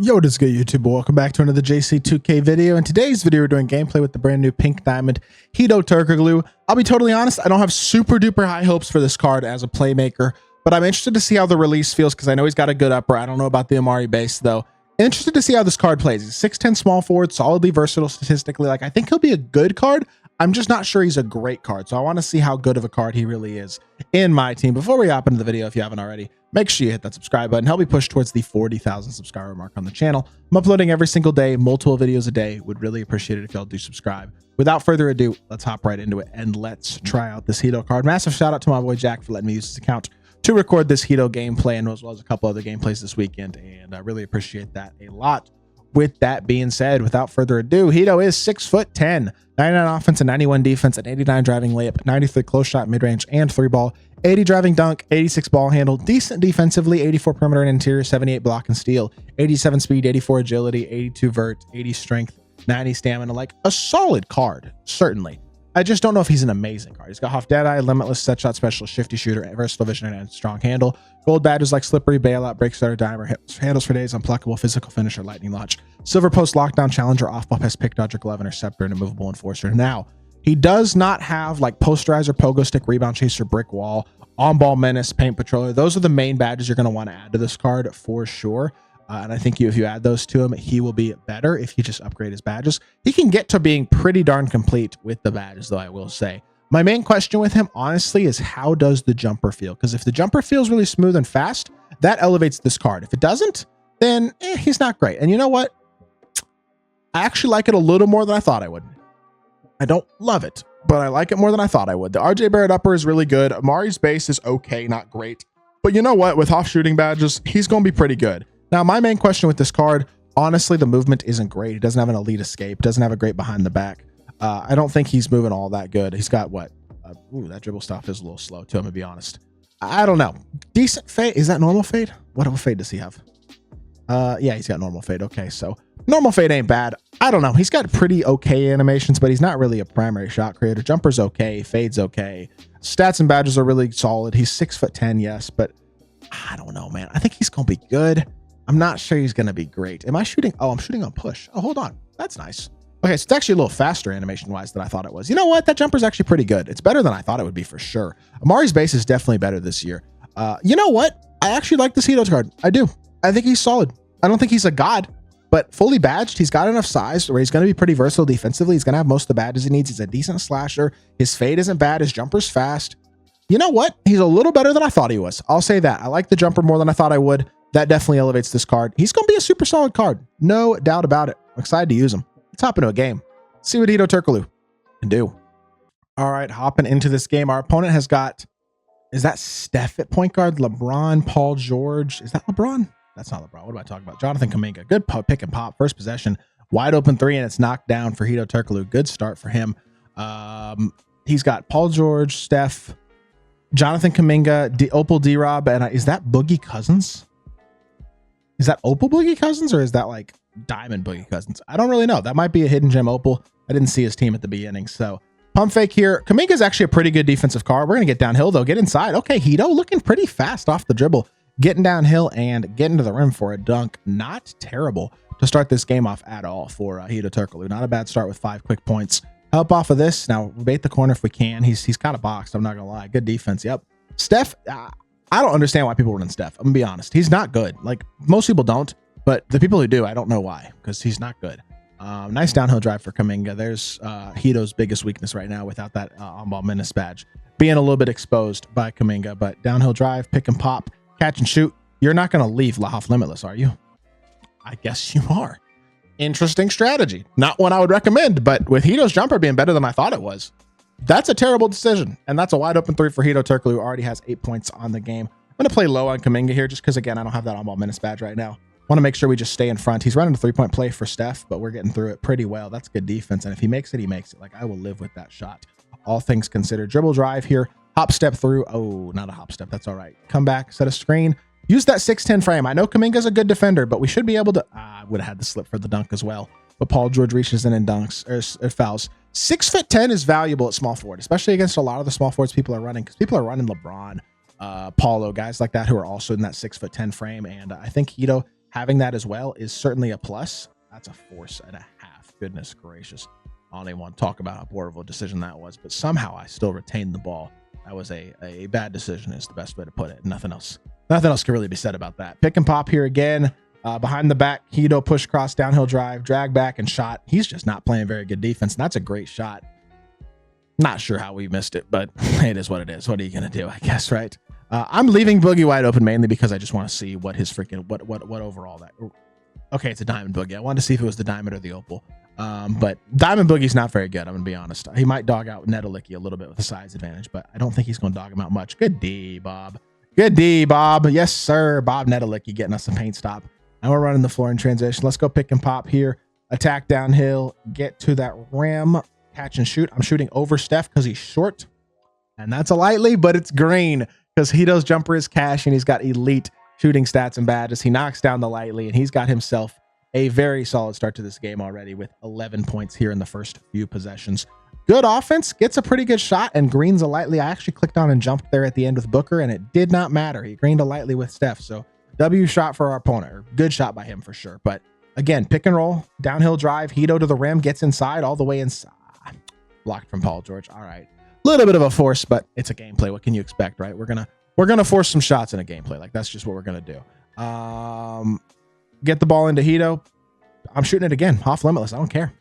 Yo, what is good, YouTube? Welcome back to another JC2K video. In today's video, we're doing gameplay with the brand new Pink Diamond HEDO TURKOGLU. I'll be totally honest, I don't have super duper high hopes for this card as a playmaker, but I'm interested to see how the release feels because I know he's got a good upper. I don't know about the Amari base though. Interested to see how this card plays. He's 6'10 small forward, solidly versatile statistically. Like, I think he'll be a good card. I'm just not sure he's a great card. So I want to see how good of a card he really is in my team. Before we hop into the video, if you haven't already, make sure you hit that subscribe button. Help me push towards the 40,000 subscriber mark on the channel. I'm uploading every single day, multiple videos a day. Would really appreciate it if y'all do subscribe. Without further ado, let's hop right into it and let's try out this HEDO card. Massive shout out to my boy Jack for letting me use his account to record this HEDO gameplay and as well as a couple other gameplays this weekend. And I really appreciate that a lot. With that being said, without further ado, HEDO is 6'10", 99 offense and 91 defense, an 89 driving layup, 93 close shot, mid-range, and 3 ball, 80 driving dunk, 86 ball handle, decent defensively, 84 perimeter and interior, 78 block and steal, 87 speed, 84 agility, 82 vert, 80 strength, 90 stamina. Like a solid card, certainly. I just don't know if he's an amazing card. He's got Half Deadeye, Limitless, Set Shot Specialist, Shifty Shooter, Versatile Vision, and Strong Handle. Gold badges like Slippery, Bailout, Break Starter, Dimer, Handles for Days, Unpluckable, Physical Finisher, Lightning Launch, Silver Post, Lockdown, Challenger, Off-Ball Pest, Pick Dodger, Glove, Interceptor, and Immovable Enforcer. Now, he does not have like Posterizer, Pogo Stick, Rebound Chaser, Brick Wall, On-Ball Menace, Paint Patroller. Those are the main badges you're going to want to add to this card for sure. And I think if you add those to him, he will be better if you just upgrade his badges. He can get to being pretty darn complete with the badges, though, I will say. My main question with him, honestly, is how does the jumper feel? Because if the jumper feels really smooth and fast, that elevates this card. If it doesn't, then he's not great. And you know what? I actually like it a little more than I thought I would. I don't love it, but I like it more than I thought I would. The RJ Barrett upper is really good. Amari's base is okay, not great. But you know what? With off shooting badges, he's going to be pretty good. Now, my main question with this card, honestly, the movement isn't great. He doesn't have an elite escape, doesn't have a great behind the back. I don't think he's moving all that good. He's got what? Ooh, that dribble stop is a little slow too, I'm gonna be honest. I don't know. Decent fade. Is that normal fade? What fade does he have? Yeah, he's got normal fade. Okay, so normal fade ain't bad. I don't know. He's got pretty okay animations, but he's not really a primary shot creator. Jumper's okay. Fade's okay. Stats and badges are really solid. He's 6'10", yes, but I don't know, man. I think he's gonna be good. I'm not sure he's going to be great. Am I shooting? Oh, I'm shooting on push. Oh, hold on. That's nice. Okay, so it's actually a little faster animation-wise than I thought it was. You know what? That jumper's actually pretty good. It's better than I thought it would be for sure. Amari's base is definitely better this year. You know what? I actually like this HEDO card. I do. I think he's solid. I don't think he's a god, but fully badged, he's got enough size where he's going to be pretty versatile defensively. He's going to have most of the badges he needs. He's a decent slasher. His fade isn't bad. His jumper's fast. You know what? He's a little better than I thought he was. I'll say that. I like the jumper more than I thought I would. That definitely elevates this card. He's going to be a super solid card. No doubt about it. I'm excited to use him. Let's hop into a game. See what HEDO TURKOGLU can do. All right, hopping into this game. Our opponent has got, is that Steph at point guard? LeBron, Paul George. Is that LeBron? That's not LeBron. What am I talking about? Jonathan Kuminga. Good pick and pop. First possession. Wide open three, and it's knocked down for HEDO TURKOGLU. Good start for him. He's got Paul George, Steph, Jonathan Kuminga, Opal D-Rob, and is that Boogie Cousins? Is that Opal Boogie Cousins or is that like Diamond Boogie Cousins? I don't really know. That might be a hidden gem Opal. I didn't see his team at the beginning. So pump fake here. Kuminga is actually a pretty good defensive card. We're going to get downhill though. Get inside. Okay, HEDO looking pretty fast off the dribble. Getting downhill and getting to the rim for a dunk. Not terrible to start this game off at all for HEDO TURKOGLU. Not a bad start with 5 quick points. Help off of this. Now, bait the corner if we can. He's kind of boxed. I'm not going to lie. Good defense. Yep. Steph, I don't understand why people run Steph. I'm gonna be honest. He's not good. Like most people don't, but the people who do, I don't know why, because he's not good. Nice downhill drive for Kuminga. There's HEDO's biggest weakness right now without that on-ball menace badge. Being a little bit exposed by Kuminga, but downhill drive, pick and pop, catch and shoot. You're not going to leave Lahoff limitless, are you? I guess you are. Interesting strategy. Not one I would recommend, but with HEDO's jumper being better than I thought it was, that's a terrible decision. And that's a wide open three for HEDO TURKOGLU, who already has 8 points on the game. I'm going to play low on Kuminga here just because, again, I don't have that on-ball menace badge right now. Want to make sure we just stay in front. He's running a three-point play for Steph, but we're getting through it pretty well. That's good defense. And if he makes it, he makes it. Like, I will live with that shot. All things considered. Dribble drive here. Hop step through. Oh, not a hop step. That's all right. Come back, set a screen. Use that 6'10 frame. I know Kuminga's a good defender, but we should be able to... I would have had the slip for the dunk as well. But Paul George reaches in and dunks or fouls. 6'10" is valuable at small forward, especially against a lot of the small forwards people are running, because people are running LeBron, Paulo, guys like that who are also in that 6'10" frame. And I think HEDO having that as well is certainly a plus. That's a force and a half. Goodness gracious. I don't even want to talk about how poor of a decision that was, but somehow I still retained the ball. That was a bad decision is the best way to put it. Nothing else can really be said about that. Pick and pop here again. Behind the back, HEDO push cross, downhill drive, drag back and shot. He's just not playing very good defense, and that's a great shot. Not sure how we missed it, but it is what it is. What are you going to do, I guess, right? I'm leaving Boogie wide open mainly because I just want to see what his freaking, what overall that. Okay, it's a diamond Boogie. I wanted to see if it was the diamond or the opal. But Diamond Boogie's not very good, I'm going to be honest. He might dog out Netalicky a little bit with a size advantage, but I don't think he's going to dog him out much. Good D, Bob. Good D, Bob. Yes, sir. Bob Netalicky getting us a paint stop. And we're running the floor in transition. Let's go pick and pop here. Attack downhill. Get to that rim. Catch and shoot. I'm shooting over Steph because he's short. And that's a lightly, but it's green because HEDO's jumper is cash and he's got elite shooting stats and badges. He knocks down the lightly and he's got himself a very solid start to this game already with 11 points here in the first few possessions. Good offense, gets a pretty good shot, and greens a lightly. I actually clicked on and jumped there at the end with Booker, and it did not matter. He greened a lightly with Steph, so W shot for our opponent, or good shot by him for sure. But again, pick and roll, downhill drive, HEDO to the rim, gets inside, all the way inside. Blocked from Paul George. All right, a little bit of a force, but it's a gameplay. What can you expect, right? We're gonna force some shots in a gameplay. Like, that's just what we're gonna do. Get the ball into HEDO. I'm shooting it again, off limitless. I don't care.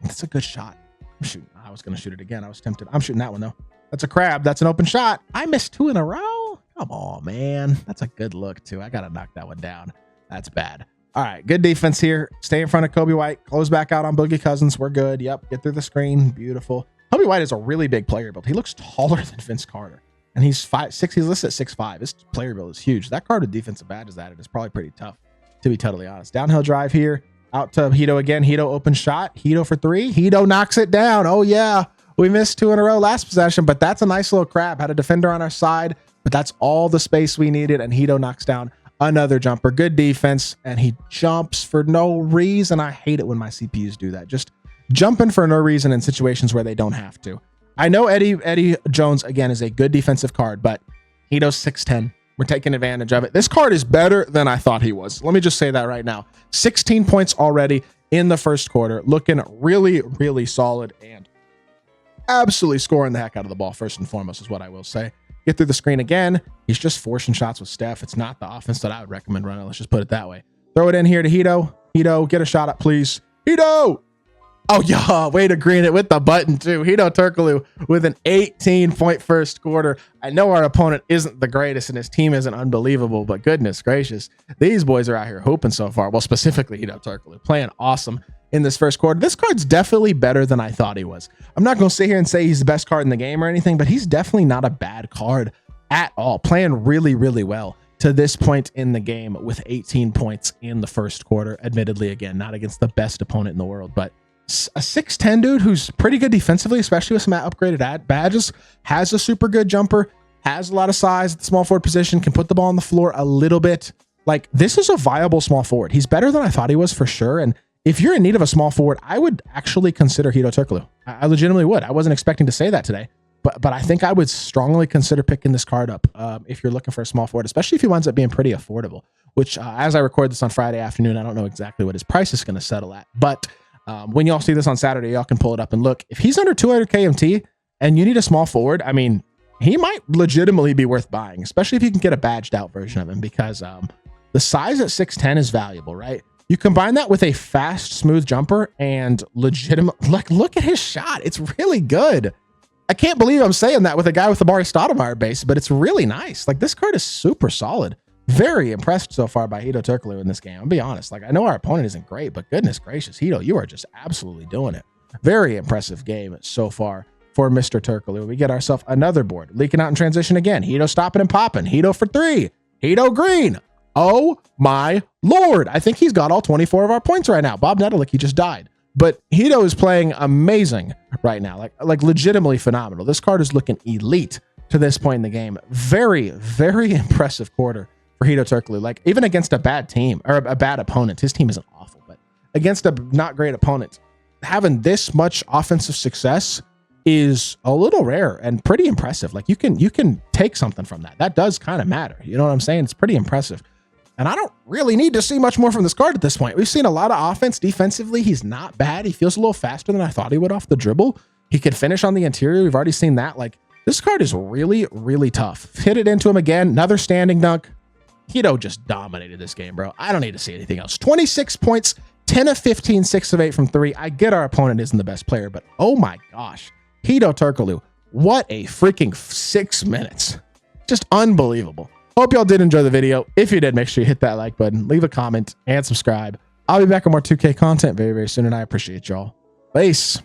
That's a good shot. I'm shooting. I was going to shoot it again. I was tempted. I'm shooting that one though. That's a crab. That's an open shot. I missed 2 in a row. Come on, man. That's a good look too. I got to knock that one down. That's bad. All right. Good defense here. Stay in front of Kobe White. Close back out on Boogie Cousins. We're good. Yep. Get through the screen. Beautiful. Kobe White is a really big player build. He looks taller than Vince Carter. And he's 5'6". He's listed at 6'5". His player build is huge. That card with defensive badges added is probably pretty tough, to be totally honest. Downhill drive here. Out to HEDO again. HEDO open shot. HEDO for 3. HEDO knocks it down. Oh, yeah. We missed 2 in a row last possession, but that's a nice little crab. Had a defender on our side, but that's all the space we needed, and HEDO knocks down another jumper. Good defense, and he jumps for no reason. I hate it when my CPUs do that. Just jumping for no reason in situations where they don't have to. I know Eddie Jones, again, is a good defensive card, but HEDO's 6'10". We're taking advantage of it. This card is better than I thought he was. Let me just say that right now. 16 points already in the first quarter. Looking really, really solid and absolutely scoring the heck out of the ball, first and foremost, is what I will say. Get through the screen again. He's just forcing shots with Steph. It's not the offense that I would recommend running. Let's just put it that way. Throw it in here to HEDO. HEDO, get a shot up, please. HEDO! Oh, yeah, way to green it with the button, too. HEDO TURKOGLU with an 18-point first quarter. I know our opponent isn't the greatest and his team isn't unbelievable, but goodness gracious, these boys are out here hooping so far. Well, specifically HEDO TURKOGLU, playing awesome in this first quarter. This card's definitely better than I thought he was. I'm not going to sit here and say he's the best card in the game or anything, but he's definitely not a bad card at all. Playing really, really well to this point in the game with 18 points in the first quarter. Admittedly, again, not against the best opponent in the world, but a 6'10" dude who's pretty good defensively, especially with some upgraded badges, has a super good jumper, has a lot of size at the small forward position, can put the ball on the floor a little bit. Like, this is a viable small forward. He's better than I thought he was for sure. And if you're in need of a small forward, I would actually consider HEDO TURKOGLU. I legitimately would. I wasn't expecting to say that today, but I think I would strongly consider picking this card up if you're looking for a small forward, especially if he winds up being pretty affordable, which as I record this on Friday afternoon, I don't know exactly what his price is going to settle at, but when y'all see this on Saturday, y'all can pull it up and look. If he's under 200 KMT and you need a small forward, I mean, he might legitimately be worth buying, especially if you can get a badged out version of him, because the size at 6'10" is valuable, right? You combine that with a fast, smooth jumper and legitimate, like, look at his shot. It's really good. I can't believe I'm saying that with a guy with the Mari Stoudemire base, but it's really nice. Like, this card is super solid. Very impressed so far by HEDO TURKOGLU in this game. I'll be honest. Like, I know our opponent isn't great, but goodness gracious, HEDO, you are just absolutely doing it. Very impressive game so far for Mr. TURKOGLU. We get ourselves another board. Leaking out in transition again. HEDO stopping and popping. HEDO for 3. HEDO green. Oh my Lord. I think he's got all 24 of our points right now. Bob Netalicky just died. But HEDO is playing amazing right now. Like legitimately phenomenal. This card is looking elite to this point in the game. Very, very impressive quarter for HEDO TURKOGLU. Like, even against a bad team or a bad opponent, his team isn't awful, but against a not great opponent, having this much offensive success is a little rare and pretty impressive. Like, you can take something from that. That does kind of matter. You know what I'm saying? It's pretty impressive. And I don't really need to see much more from this card at this point. We've seen a lot of offense. Defensively, he's not bad. He feels a little faster than I thought he would off the dribble. He could finish on the interior. We've already seen that. Like, this card is really, really tough. Hit it into him again. Another standing dunk. HEDO just dominated this game, bro. I don't need to see anything else. 26 points, 10 of 15, 6 of 8 from 3. I get our opponent isn't the best player, but oh my gosh. HEDO TURKOGLU, what a freaking 6 minutes. Just unbelievable. Hope y'all did enjoy the video. If you did, make sure you hit that like button, leave a comment, and subscribe. I'll be back with more 2K content very, very soon, and I appreciate y'all. Peace.